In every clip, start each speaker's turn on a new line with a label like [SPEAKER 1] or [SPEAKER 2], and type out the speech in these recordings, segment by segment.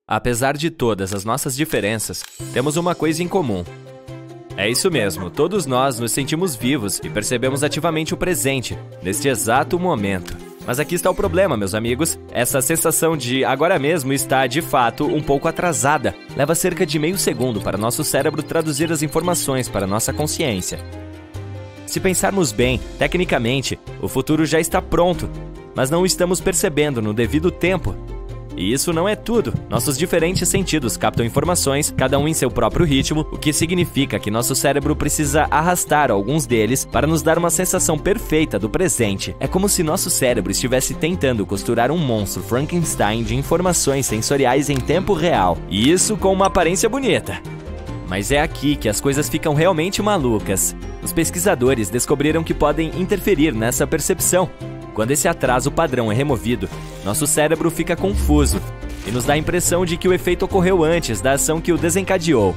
[SPEAKER 1] Apesar de todas as nossas diferenças, temos uma coisa em comum. É isso mesmo, todos nós nos sentimos vivos e percebemos ativamente o presente, neste exato momento. Mas aqui está o problema, meus amigos. Essa sensação de agora mesmo está, de fato, um pouco atrasada. Leva cerca de meio segundo para nosso cérebro traduzir as informações para nossa consciência. Se pensarmos bem, tecnicamente, o futuro já está pronto, mas não o estamos percebendo no devido tempo. E isso não é tudo. Nossos diferentes sentidos captam informações, cada um em seu próprio ritmo, o que significa que nosso cérebro precisa arrastar alguns deles para nos dar uma sensação perfeita do presente. É como se nosso cérebro estivesse tentando costurar um monstro Frankenstein de informações sensoriais em tempo real. E isso com uma aparência bonita. Mas é aqui que as coisas ficam realmente malucas. Os pesquisadores descobriram que podem interferir nessa percepção. Quando esse atraso padrão é removido, nosso cérebro fica confuso e nos dá a impressão de que o efeito ocorreu antes da ação que o desencadeou.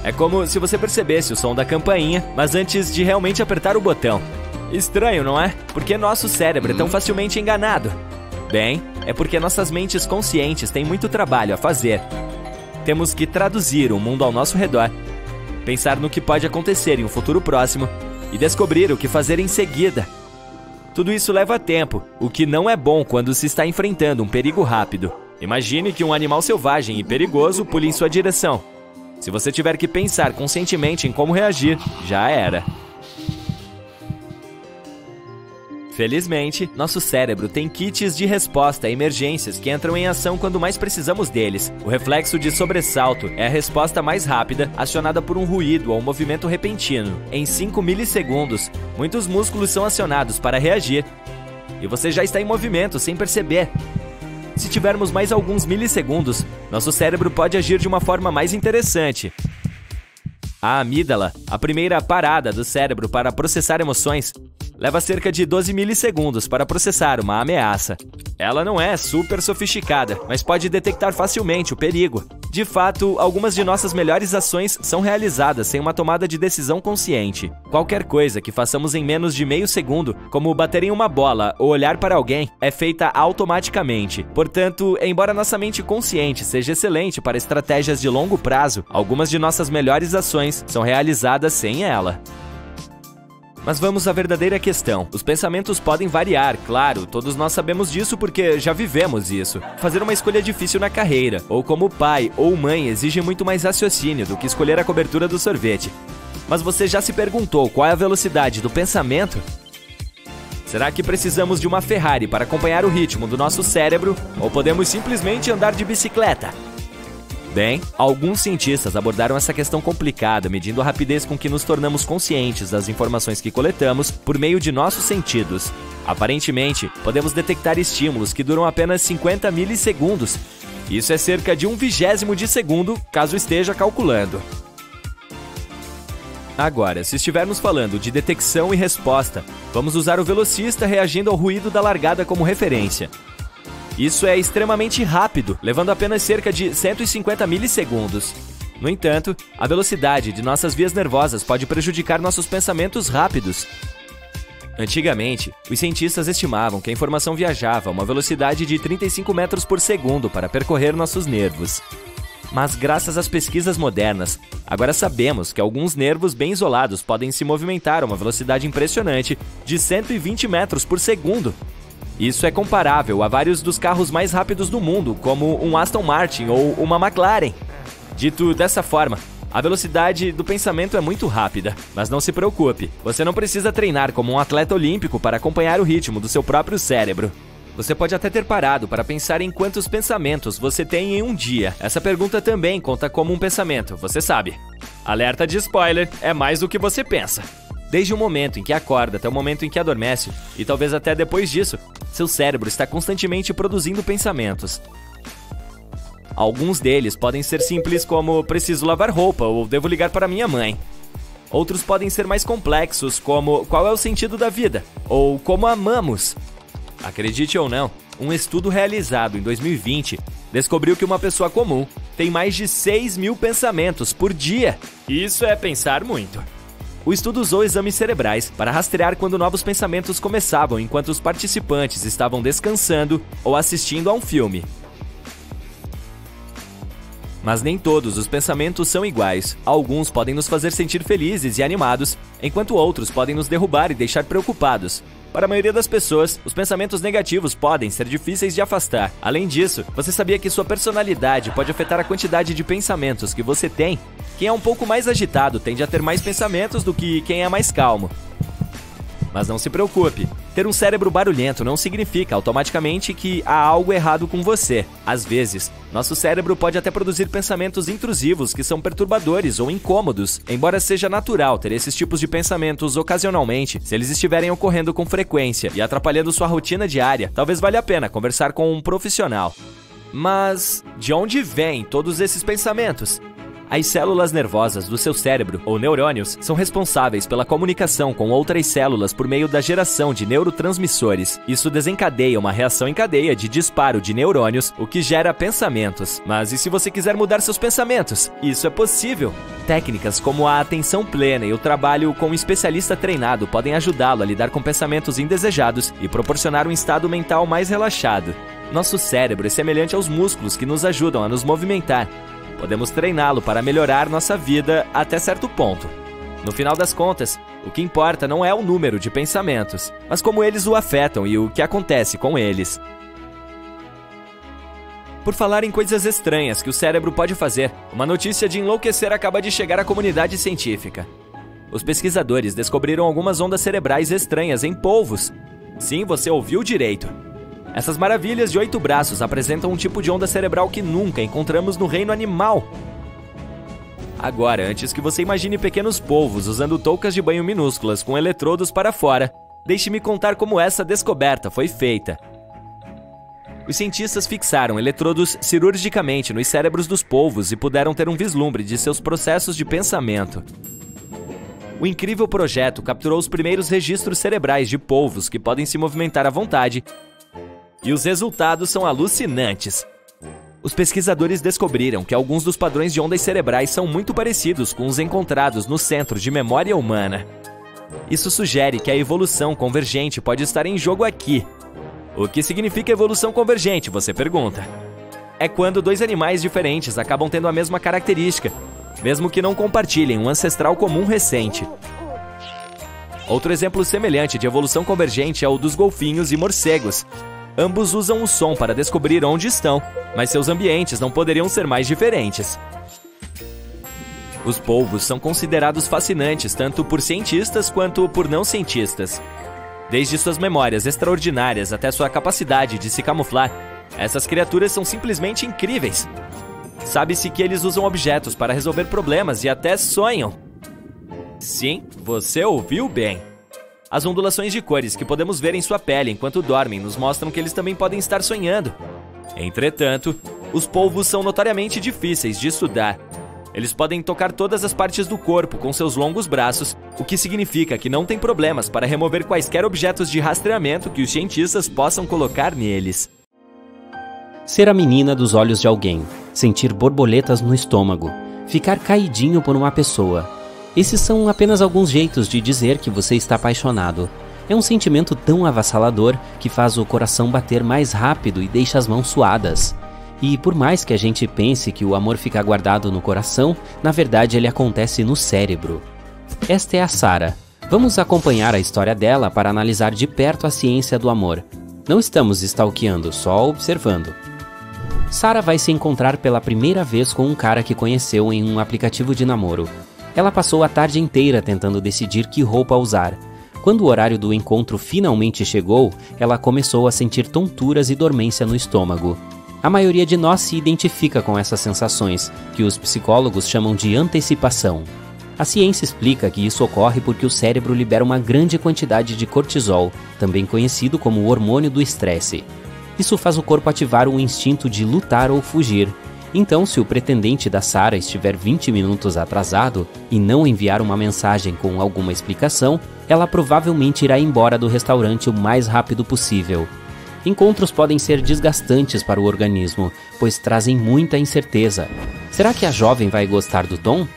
[SPEAKER 1] É como se você percebesse o som da campainha, mas antes de realmente apertar o botão. Estranho, não é? Por que nosso cérebro é tão facilmente enganado? Bem, é porque nossas mentes conscientes têm muito trabalho a fazer. Temos que traduzir o mundo ao nosso redor, pensar no que pode acontecer em um futuro próximo e descobrir o que fazer em seguida. Tudo isso leva tempo, o que não é bom quando se está enfrentando um perigo rápido. Imagine que um animal selvagem e perigoso pule em sua direção. Se você tiver que pensar conscientemente em como reagir, já era. Felizmente, nosso cérebro tem kits de resposta a emergências que entram em ação quando mais precisamos deles. O reflexo de sobressalto é a resposta mais rápida, acionada por um ruído ou um movimento repentino. Em 5 milissegundos, muitos músculos são acionados para reagir, e você já está em movimento sem perceber. Se tivermos mais alguns milissegundos, nosso cérebro pode agir de uma forma mais interessante. A amígdala, a primeira parada do cérebro para processar emoções, leva cerca de 12 milissegundos para processar uma ameaça. Ela não é super sofisticada, mas pode detectar facilmente o perigo. De fato, algumas de nossas melhores ações são realizadas sem uma tomada de decisão consciente. Qualquer coisa que façamos em menos de meio segundo, como bater em uma bola ou olhar para alguém, é feita automaticamente. Portanto, embora nossa mente consciente seja excelente para estratégias de longo prazo, algumas de nossas melhores ações são realizadas sem ela. Mas vamos à verdadeira questão. Os pensamentos podem variar, claro, todos nós sabemos disso porque já vivemos isso. Fazer uma escolha difícil na carreira, ou como pai ou mãe, exige muito mais raciocínio do que escolher a cobertura do sorvete. Mas você já se perguntou qual é a velocidade do pensamento? Será que precisamos de uma Ferrari para acompanhar o ritmo do nosso cérebro, ou podemos simplesmente andar de bicicleta? Bem, alguns cientistas abordaram essa questão complicada, medindo a rapidez com que nos tornamos conscientes das informações que coletamos por meio de nossos sentidos. Aparentemente, podemos detectar estímulos que duram apenas 50 milissegundos. Isso é cerca de 1/20 de segundo, caso esteja calculando. Agora, se estivermos falando de detecção e resposta, vamos usar o velocista reagindo ao ruído da largada como referência. Isso é extremamente rápido, levando apenas cerca de 150 milissegundos. No entanto, a velocidade de nossas vias nervosas pode prejudicar nossos pensamentos rápidos. Antigamente, os cientistas estimavam que a informação viajava a uma velocidade de 35 metros por segundo para percorrer nossos nervos. Mas graças às pesquisas modernas, agora sabemos que alguns nervos bem isolados podem se movimentar a uma velocidade impressionante de 120 metros por segundo. Isso é comparável a vários dos carros mais rápidos do mundo, como um Aston Martin ou uma McLaren. Dito dessa forma, a velocidade do pensamento é muito rápida, mas não se preocupe, você não precisa treinar como um atleta olímpico para acompanhar o ritmo do seu próprio cérebro. Você pode até ter parado para pensar em quantos pensamentos você tem em um dia. Essa pergunta também conta como um pensamento, você sabe. Alerta de spoiler, é mais do que você pensa. Desde o momento em que acorda até o momento em que adormece, e talvez até depois disso, seu cérebro está constantemente produzindo pensamentos. Alguns deles podem ser simples como preciso lavar roupa ou devo ligar para minha mãe. Outros podem ser mais complexos como qual é o sentido da vida ou como amamos. Acredite ou não, um estudo realizado em 2020 descobriu que uma pessoa comum tem mais de 6.000 pensamentos por dia. Isso é pensar muito. O estudo usou exames cerebrais para rastrear quando novos pensamentos começavam enquanto os participantes estavam descansando ou assistindo a um filme. Mas nem todos os pensamentos são iguais. Alguns podem nos fazer sentir felizes e animados, enquanto outros podem nos derrubar e deixar preocupados. Para a maioria das pessoas, os pensamentos negativos podem ser difíceis de afastar. Além disso, você sabia que sua personalidade pode afetar a quantidade de pensamentos que você tem? Quem é um pouco mais agitado tende a ter mais pensamentos do que quem é mais calmo. Mas não se preocupe, ter um cérebro barulhento não significa automaticamente que há algo errado com você. Às vezes, nosso cérebro pode até produzir pensamentos intrusivos que são perturbadores ou incômodos, embora seja natural ter esses tipos de pensamentos ocasionalmente, se eles estiverem ocorrendo com frequência e atrapalhando sua rotina diária, talvez valha a pena conversar com um profissional. Mas de onde vêm todos esses pensamentos? As células nervosas do seu cérebro, ou neurônios, são responsáveis pela comunicação com outras células por meio da geração de neurotransmissores. Isso desencadeia uma reação em cadeia de disparo de neurônios, o que gera pensamentos. Mas e se você quiser mudar seus pensamentos? Isso é possível. Técnicas como a atenção plena e o trabalho com um especialista treinado podem ajudá-lo a lidar com pensamentos indesejados e proporcionar um estado mental mais relaxado. Nosso cérebro é semelhante aos músculos que nos ajudam a nos movimentar. Podemos treiná-lo para melhorar nossa vida até certo ponto. No final das contas, o que importa não é o número de pensamentos, mas como eles o afetam e o que acontece com eles. Por falar em coisas estranhas que o cérebro pode fazer, uma notícia de enlouquecer acaba de chegar à comunidade científica. Os pesquisadores descobriram algumas ondas cerebrais estranhas em polvos. Sim, você ouviu direito. Essas maravilhas de 8 braços apresentam um tipo de onda cerebral que nunca encontramos no reino animal. Agora, antes que você imagine pequenos polvos usando toucas de banho minúsculas com eletrodos para fora, deixe-me contar como essa descoberta foi feita. Os cientistas fixaram eletrodos cirurgicamente nos cérebros dos polvos e puderam ter um vislumbre de seus processos de pensamento. O incrível projeto capturou os primeiros registros cerebrais de polvos que podem se movimentar à vontade, e os resultados são alucinantes. Os pesquisadores descobriram que alguns dos padrões de ondas cerebrais são muito parecidos com os encontrados no Centro de Memória Humana. Isso sugere que a evolução convergente pode estar em jogo aqui. O que significa evolução convergente, você pergunta? É quando dois animais diferentes acabam tendo a mesma característica, mesmo que não compartilhem um ancestral comum recente. Outro exemplo semelhante de evolução convergente é o dos golfinhos e morcegos. Ambos usam o som para descobrir onde estão, mas seus ambientes não poderiam ser mais diferentes. Os polvos são considerados fascinantes tanto por cientistas quanto por não cientistas. Desde suas memórias extraordinárias até sua capacidade de se camuflar, essas criaturas são simplesmente incríveis. Sabe-se que eles usam objetos para resolver problemas e até sonham. Sim, você ouviu bem. As ondulações de cores que podemos ver em sua pele enquanto dormem nos mostram que eles também podem estar sonhando. Entretanto, os polvos são notoriamente difíceis de estudar. Eles podem tocar todas as partes do corpo com seus longos braços, o que significa que não tem problemas para remover quaisquer objetos de rastreamento que os cientistas possam colocar neles.
[SPEAKER 2] Ser a menina dos olhos de alguém, sentir borboletas no estômago, ficar caidinho por uma pessoa. Esses são apenas alguns jeitos de dizer que você está apaixonado. É um sentimento tão avassalador que faz o coração bater mais rápido e deixa as mãos suadas. E por mais que a gente pense que o amor fica guardado no coração, na verdade ele acontece no cérebro. Esta é a Sarah. Vamos acompanhar a história dela para analisar de perto a ciência do amor. Não estamos stalkeando, só observando. Sarah vai se encontrar pela primeira vez com um cara que conheceu em um aplicativo de namoro. Ela passou a tarde inteira tentando decidir que roupa usar. Quando o horário do encontro finalmente chegou, ela começou a sentir tonturas e dormência no estômago. A maioria de nós se identifica com essas sensações, que os psicólogos chamam de antecipação. A ciência explica que isso ocorre porque o cérebro libera uma grande quantidade de cortisol, também conhecido como o hormônio do estresse. Isso faz o corpo ativar um instinto de lutar ou fugir. Então, se o pretendente da Sarah estiver 20 minutos atrasado e não enviar uma mensagem com alguma explicação, ela provavelmente irá embora do restaurante o mais rápido possível. Encontros podem ser desgastantes para o organismo, pois trazem muita incerteza. Será que a jovem vai gostar do Tom?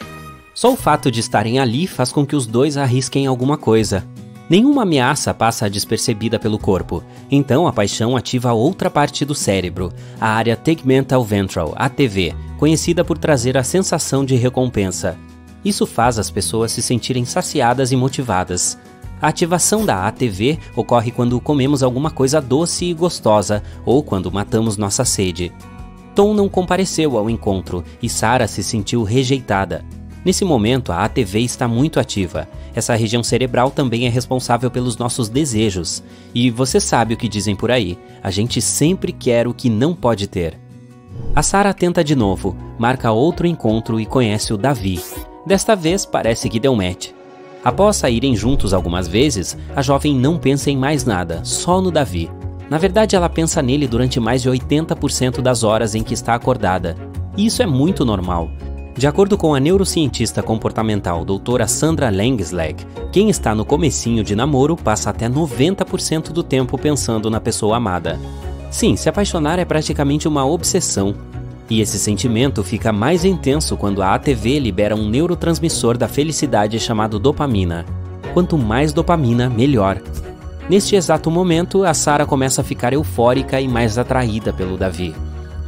[SPEAKER 2] Só o fato de estarem ali faz com que os dois arrisquem alguma coisa. Nenhuma ameaça passa despercebida pelo corpo, então a paixão ativa outra parte do cérebro, a área tegmental ventral, ATV, conhecida por trazer a sensação de recompensa. Isso faz as pessoas se sentirem saciadas e motivadas. A ativação da ATV ocorre quando comemos alguma coisa doce e gostosa ou quando matamos nossa sede. Tom não compareceu ao encontro e Sarah se sentiu rejeitada. Nesse momento, a ATV está muito ativa. Essa região cerebral também é responsável pelos nossos desejos. E você sabe o que dizem por aí, a gente sempre quer o que não pode ter. A Sarah tenta de novo, marca outro encontro e conhece o Davi. Desta vez, parece que deu match. Após saírem juntos algumas vezes, a jovem não pensa em mais nada, só no Davi. Na verdade, ela pensa nele durante mais de 80% das horas em que está acordada. E isso é muito normal. De acordo com a neurocientista comportamental doutora Sandra Langslag, quem está no comecinho de namoro passa até 90% do tempo pensando na pessoa amada. Sim, se apaixonar é praticamente uma obsessão. E esse sentimento fica mais intenso quando a ATV libera um neurotransmissor da felicidade chamado dopamina. Quanto mais dopamina, melhor. Neste exato momento, a Sarah começa a ficar eufórica e mais atraída pelo Davi.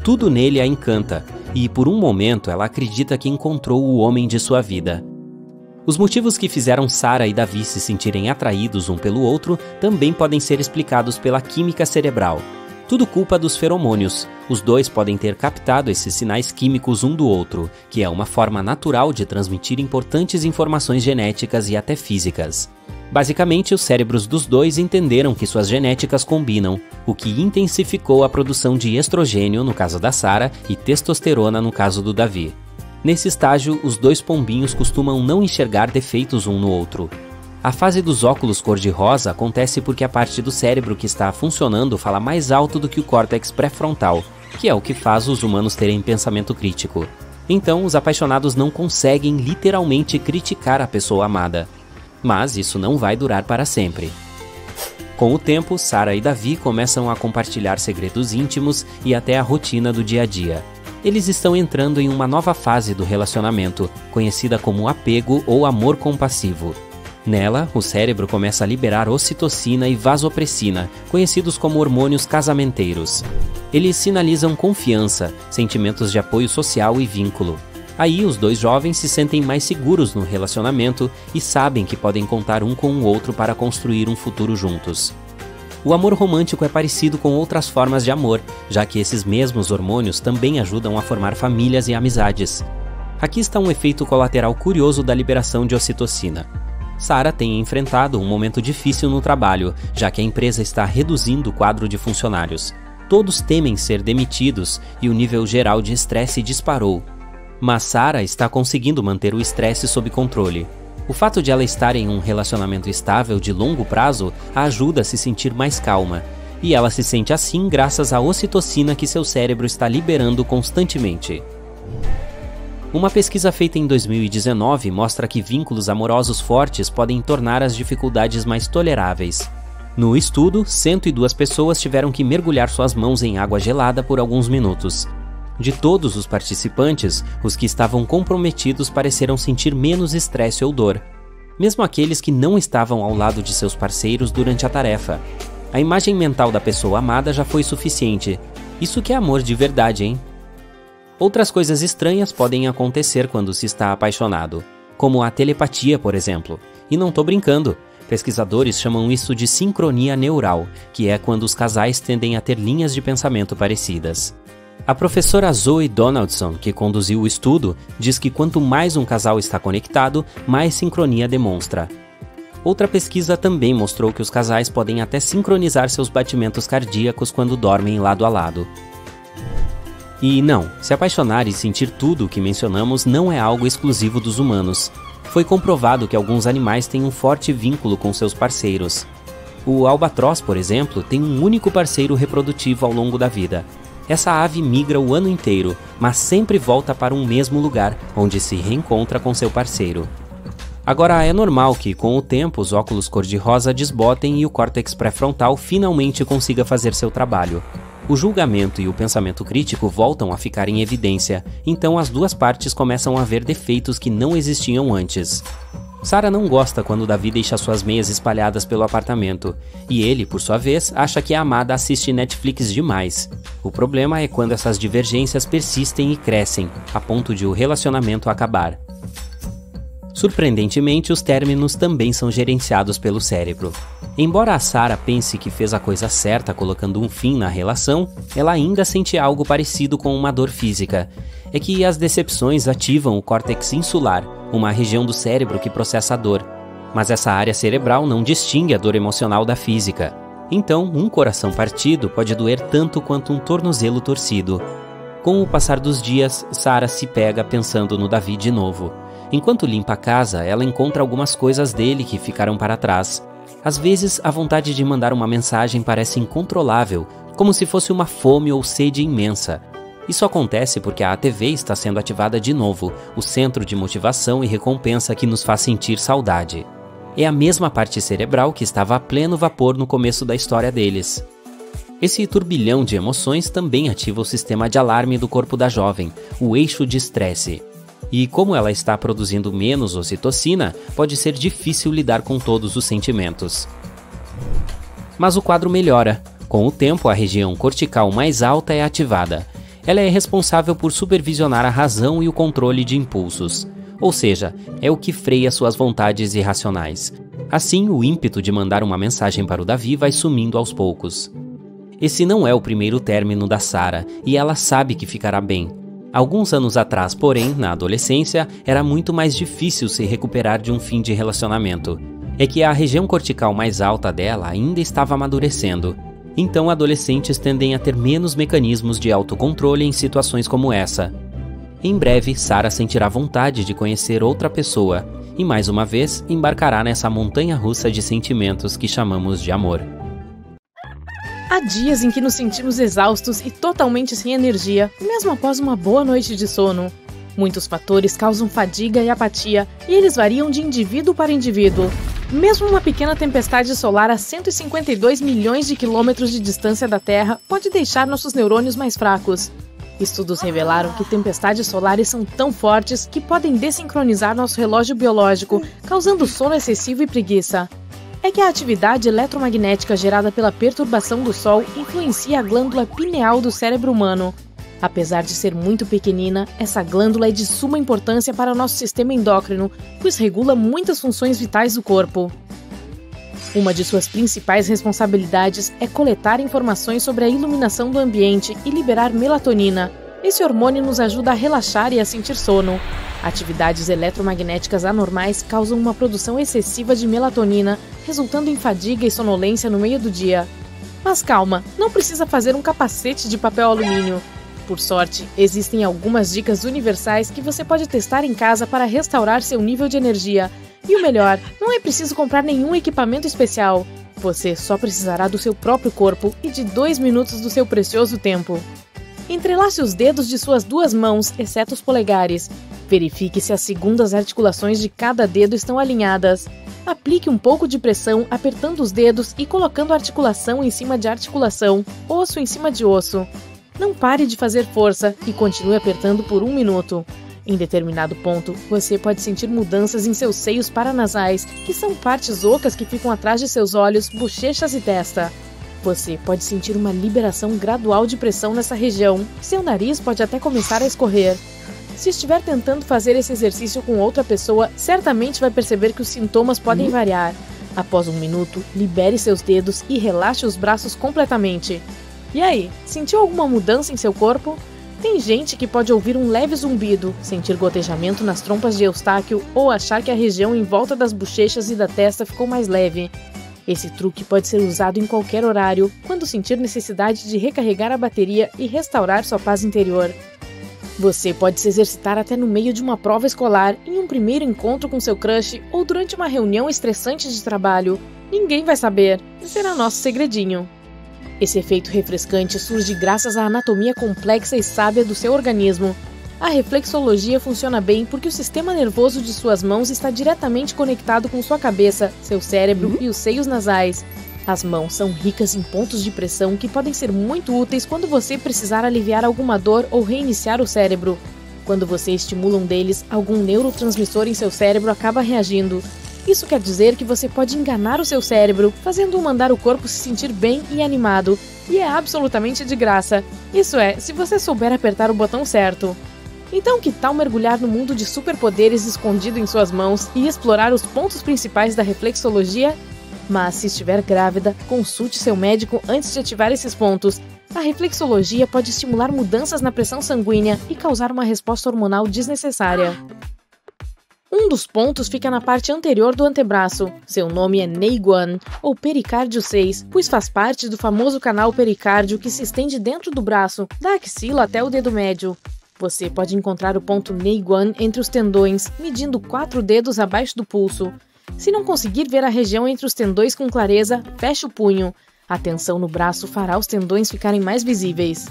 [SPEAKER 2] Tudo nele a encanta, e por um momento ela acredita que encontrou o homem de sua vida. Os motivos que fizeram Sarah e Davi se sentirem atraídos um pelo outro também podem ser explicados pela química cerebral. Tudo culpa dos feromônios. Os dois podem ter captado esses sinais químicos um do outro, que é uma forma natural de transmitir importantes informações genéticas e até físicas. Basicamente, os cérebros dos dois entenderam que suas genéticas combinam, o que intensificou a produção de estrogênio no caso da Sarah e testosterona no caso do Davi. Nesse estágio, os dois pombinhos costumam não enxergar defeitos um no outro. A fase dos óculos cor-de-rosa acontece porque a parte do cérebro que está funcionando fala mais alto do que o córtex pré-frontal, que é o que faz os humanos terem pensamento crítico. Então, os apaixonados não conseguem literalmente criticar a pessoa amada. Mas isso não vai durar para sempre. Com o tempo, Sarah e Davi começam a compartilhar segredos íntimos e até a rotina do dia a dia. Eles estão entrando em uma nova fase do relacionamento, conhecida como apego ou amor compassivo. Nela, o cérebro começa a liberar ocitocina e vasopressina, conhecidos como hormônios casamenteiros. Eles sinalizam confiança, sentimentos de apoio social e vínculo. Aí, os dois jovens se sentem mais seguros no relacionamento e sabem que podem contar um com o outro para construir um futuro juntos. O amor romântico é parecido com outras formas de amor, já que esses mesmos hormônios também ajudam a formar famílias e amizades. Aqui está um efeito colateral curioso da liberação de ocitocina. Sarah tem enfrentado um momento difícil no trabalho, já que a empresa está reduzindo o quadro de funcionários. Todos temem ser demitidos e o nível geral de estresse disparou. Mas Sarah está conseguindo manter o estresse sob controle. O fato de ela estar em um relacionamento estável de longo prazo a ajuda a se sentir mais calma. E ela se sente assim graças à ocitocina que seu cérebro está liberando constantemente. Uma pesquisa feita em 2019 mostra que vínculos amorosos fortes podem tornar as dificuldades mais toleráveis. No estudo, 102 pessoas tiveram que mergulhar suas mãos em água gelada por alguns minutos. De todos os participantes, os que estavam comprometidos pareceram sentir menos estresse ou dor, mesmo aqueles que não estavam ao lado de seus parceiros durante a tarefa. A imagem mental da pessoa amada já foi suficiente. Isso que é amor de verdade, hein? Outras coisas estranhas podem acontecer quando se está apaixonado, como a telepatia, por exemplo. E não tô brincando. Pesquisadores chamam isso de sincronia neural, que é quando os casais tendem a ter linhas de pensamento parecidas. A professora Zoe Donaldson, que conduziu o estudo, diz que quanto mais um casal está conectado, mais sincronia demonstra. Outra pesquisa também mostrou que os casais podem até sincronizar seus batimentos cardíacos quando dormem lado a lado. E não, se apaixonar e sentir tudo o que mencionamos não é algo exclusivo dos humanos. Foi comprovado que alguns animais têm um forte vínculo com seus parceiros. O albatroz, por exemplo, tem um único parceiro reprodutivo ao longo da vida. Essa ave migra o ano inteiro, mas sempre volta para um mesmo lugar, onde se reencontra com seu parceiro. Agora, é normal que, com o tempo, os óculos cor-de-rosa desbotem e o córtex pré-frontal finalmente consiga fazer seu trabalho. O julgamento e o pensamento crítico voltam a ficar em evidência, então as duas partes começam a ver defeitos que não existiam antes. Sarah não gosta quando Davi deixa suas meias espalhadas pelo apartamento, e ele, por sua vez, acha que a amada assiste Netflix demais. O problema é quando essas divergências persistem e crescem, a ponto de o relacionamento acabar. Surpreendentemente, os términos também são gerenciados pelo cérebro. Embora a Sarah pense que fez a coisa certa colocando um fim na relação, ela ainda sente algo parecido com uma dor física. É que as decepções ativam o córtex insular, uma região do cérebro que processa a dor. Mas essa área cerebral não distingue a dor emocional da física. Então, um coração partido pode doer tanto quanto um tornozelo torcido. Com o passar dos dias, Sarah se pega pensando no Davi de novo. Enquanto limpa a casa, ela encontra algumas coisas dele que ficaram para trás. Às vezes, a vontade de mandar uma mensagem parece incontrolável, como se fosse uma fome ou sede imensa. Isso acontece porque a ATV está sendo ativada de novo, o centro de motivação e recompensa que nos faz sentir saudade. É a mesma parte cerebral que estava a pleno vapor no começo da história deles. Esse turbilhão de emoções também ativa o sistema de alarme do corpo da jovem, o eixo de estresse. E como ela está produzindo menos ocitocina, pode ser difícil lidar com todos os sentimentos. Mas o quadro melhora. Com o tempo, a região cortical mais alta é ativada. Ela é responsável por supervisionar a razão e o controle de impulsos. Ou seja, é o que freia suas vontades irracionais. Assim, o ímpeto de mandar uma mensagem para o Davi vai sumindo aos poucos. Esse não é o primeiro término da Sarah, e ela sabe que ficará bem. Alguns anos atrás, porém, na adolescência, era muito mais difícil se recuperar de um fim de relacionamento. É que a região cortical mais alta dela ainda estava amadurecendo. Então, adolescentes tendem a ter menos mecanismos de autocontrole em situações como essa. Em breve, Sarah sentirá vontade de conhecer outra pessoa e, mais uma vez, embarcará nessa montanha-russa de sentimentos que chamamos de amor.
[SPEAKER 3] Há dias em que nos sentimos exaustos e totalmente sem energia, mesmo após uma boa noite de sono. Muitos fatores causam fadiga e apatia, e eles variam de indivíduo para indivíduo. Mesmo uma pequena tempestade solar a 152 milhões de quilômetros de distância da Terra pode deixar nossos neurônios mais fracos. Estudos revelaram que tempestades solares são tão fortes que podem desincronizar nosso relógio biológico, causando sono excessivo e preguiça. É que a atividade eletromagnética gerada pela perturbação do Sol influencia a glândula pineal do cérebro humano. Apesar de ser muito pequenina, essa glândula é de suma importância para o nosso sistema endócrino, pois regula muitas funções vitais do corpo. Uma de suas principais responsabilidades é coletar informações sobre a iluminação do ambiente e liberar melatonina. Esse hormônio nos ajuda a relaxar e a sentir sono. Atividades eletromagnéticas anormais causam uma produção excessiva de melatonina, resultando em fadiga e sonolência no meio do dia. Mas calma, não precisa fazer um capacete de papel alumínio. Por sorte, existem algumas dicas universais que você pode testar em casa para restaurar seu nível de energia. E o melhor, não é preciso comprar nenhum equipamento especial. Você só precisará do seu próprio corpo e de 2 minutos do seu precioso tempo. Entrelace os dedos de suas 2 mãos, exceto os polegares. Verifique se as segundas articulações de cada dedo estão alinhadas. Aplique um pouco de pressão apertando os dedos e colocando articulação em cima de articulação, osso em cima de osso. Não pare de fazer força e continue apertando por 1 minuto. Em determinado ponto, você pode sentir mudanças em seus seios paranasais, que são partes ocas que ficam atrás de seus olhos, bochechas e testa. Você pode sentir uma liberação gradual de pressão nessa região. Seu nariz pode até começar a escorrer. Se estiver tentando fazer esse exercício com outra pessoa, certamente vai perceber que os sintomas podem variar. Após 1 minuto, libere seus dedos e relaxe os braços completamente. E aí, sentiu alguma mudança em seu corpo? Tem gente que pode ouvir um leve zumbido, sentir gotejamento nas trompas de Eustáquio ou achar que a região em volta das bochechas e da testa ficou mais leve. Esse truque pode ser usado em qualquer horário, quando sentir necessidade de recarregar a bateria e restaurar sua paz interior. Você pode se exercitar até no meio de uma prova escolar, em um primeiro encontro com seu crush ou durante uma reunião estressante de trabalho. Ninguém vai saber, será nosso segredinho. Esse efeito refrescante surge graças à anatomia complexa e sábia do seu organismo. A reflexologia funciona bem porque o sistema nervoso de suas mãos está diretamente conectado com sua cabeça, seu cérebro e os seios nasais. As mãos são ricas em pontos de pressão que podem ser muito úteis quando você precisar aliviar alguma dor ou reiniciar o cérebro. Quando você estimula um deles, algum neurotransmissor em seu cérebro acaba reagindo. Isso quer dizer que você pode enganar o seu cérebro, fazendo-o mandar o corpo se sentir bem e animado. E é absolutamente de graça. Isso é, se você souber apertar o botão certo. Então, que tal mergulhar no mundo de superpoderes escondido em suas mãos e explorar os pontos principais da reflexologia? Mas, se estiver grávida, consulte seu médico antes de ativar esses pontos. A reflexologia pode estimular mudanças na pressão sanguínea e causar uma resposta hormonal desnecessária. Um dos pontos fica na parte anterior do antebraço. Seu nome é Neiguan, ou pericárdio 6, pois faz parte do famoso canal pericárdio que se estende dentro do braço, da axila até o dedo médio. Você pode encontrar o ponto Neiguan entre os tendões, medindo 4 dedos abaixo do pulso. Se não conseguir ver a região entre os tendões com clareza, feche o punho. A tensão no braço fará os tendões ficarem mais visíveis.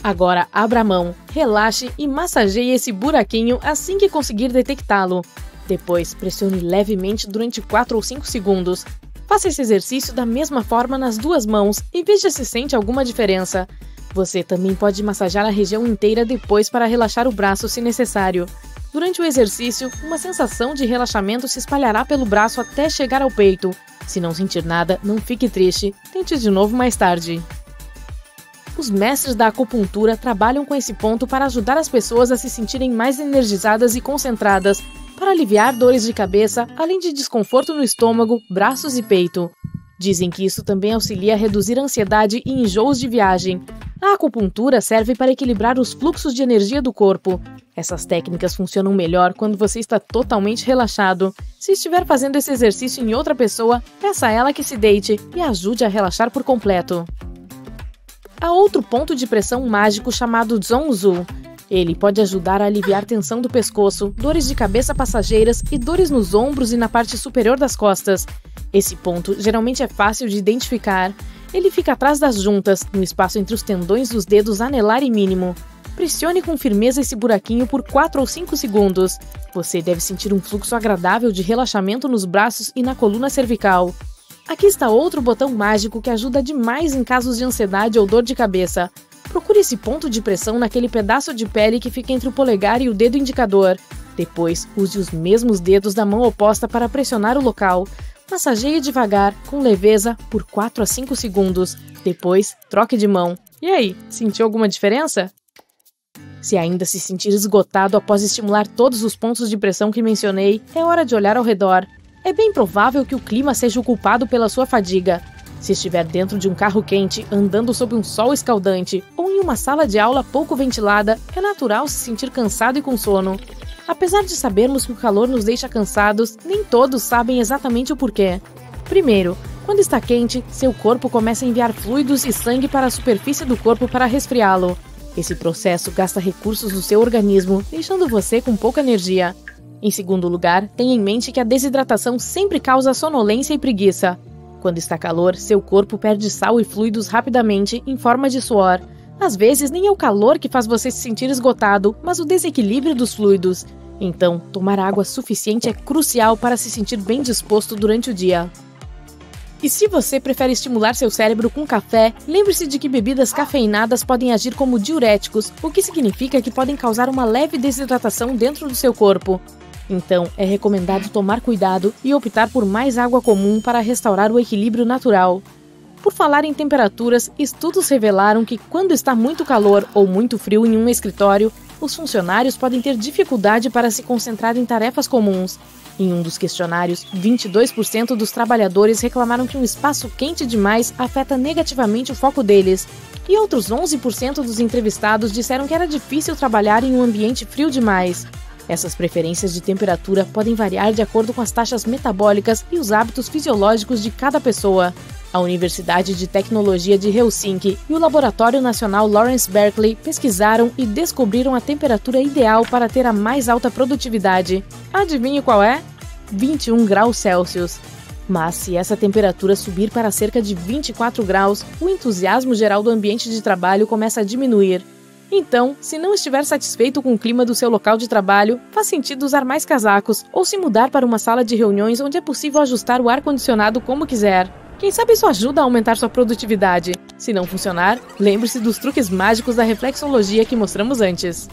[SPEAKER 3] Agora abra a mão, relaxe e massageie esse buraquinho assim que conseguir detectá-lo. Depois, pressione levemente durante 4 ou 5 segundos. Faça esse exercício da mesma forma nas duas mãos e veja se sente alguma diferença. Você também pode massagear a região inteira depois para relaxar o braço se necessário. Durante o exercício, uma sensação de relaxamento se espalhará pelo braço até chegar ao peito. Se não sentir nada, não fique triste. Tente de novo mais tarde. Os mestres da acupuntura trabalham com esse ponto para ajudar as pessoas a se sentirem mais energizadas e concentradas, para aliviar dores de cabeça, além de desconforto no estômago, braços e peito. Dizem que isso também auxilia a reduzir a ansiedade e enjoos de viagem. A acupuntura serve para equilibrar os fluxos de energia do corpo. Essas técnicas funcionam melhor quando você está totalmente relaxado. Se estiver fazendo esse exercício em outra pessoa, peça a ela que se deite e ajude a relaxar por completo. Há outro ponto de pressão mágico chamado Zhongzhu. Ele pode ajudar a aliviar tensão do pescoço, dores de cabeça passageiras e dores nos ombros e na parte superior das costas. Esse ponto geralmente é fácil de identificar. Ele fica atrás das juntas, no espaço entre os tendões dos dedos anelar e mínimo. Pressione com firmeza esse buraquinho por 4 ou 5 segundos. Você deve sentir um fluxo agradável de relaxamento nos braços e na coluna cervical. Aqui está outro botão mágico que ajuda demais em casos de ansiedade ou dor de cabeça. Procure esse ponto de pressão naquele pedaço de pele que fica entre o polegar e o dedo indicador. Depois, use os mesmos dedos da mão oposta para pressionar o local. Massageie devagar, com leveza, por 4 a 5 segundos. Depois, troque de mão. E aí, sentiu alguma diferença? Se ainda se sentir esgotado após estimular todos os pontos de pressão que mencionei, é hora de olhar ao redor. É bem provável que o clima seja o culpado pela sua fadiga. Se estiver dentro de um carro quente, andando sob um sol escaldante ou em uma sala de aula pouco ventilada, é natural se sentir cansado e com sono. Apesar de sabermos que o calor nos deixa cansados, nem todos sabem exatamente o porquê. Primeiro, quando está quente, seu corpo começa a enviar fluidos e sangue para a superfície do corpo para resfriá-lo. Esse processo gasta recursos do seu organismo, deixando você com pouca energia. Em segundo lugar, tenha em mente que a desidratação sempre causa sonolência e preguiça. Quando está calor, seu corpo perde sal e fluidos rapidamente em forma de suor. Às vezes, nem é o calor que faz você se sentir esgotado, mas o desequilíbrio dos fluidos. Então, tomar água suficiente é crucial para se sentir bem disposto durante o dia. E se você prefere estimular seu cérebro com café, lembre-se de que bebidas cafeinadas podem agir como diuréticos, o que significa que podem causar uma leve desidratação dentro do seu corpo. Então, é recomendado tomar cuidado e optar por mais água comum para restaurar o equilíbrio natural. Por falar em temperaturas, estudos revelaram que quando está muito calor ou muito frio em um escritório, os funcionários podem ter dificuldade para se concentrar em tarefas comuns. Em um dos questionários, 22% dos trabalhadores reclamaram que um espaço quente demais afeta negativamente o foco deles. E outros 11% dos entrevistados disseram que era difícil trabalhar em um ambiente frio demais. Essas preferências de temperatura podem variar de acordo com as taxas metabólicas e os hábitos fisiológicos de cada pessoa. A Universidade de Tecnologia de Helsinki e o Laboratório Nacional Lawrence Berkeley pesquisaram e descobriram a temperatura ideal para ter a mais alta produtividade. Adivinhe qual é? 21 graus Celsius. Mas se essa temperatura subir para cerca de 24 graus, o entusiasmo geral do ambiente de trabalho começa a diminuir. Então, se não estiver satisfeito com o clima do seu local de trabalho, faz sentido usar mais casacos ou se mudar para uma sala de reuniões onde é possível ajustar o ar-condicionado como quiser. Quem sabe isso ajuda a aumentar sua produtividade. Se não funcionar, lembre-se dos truques mágicos da reflexologia que mostramos antes.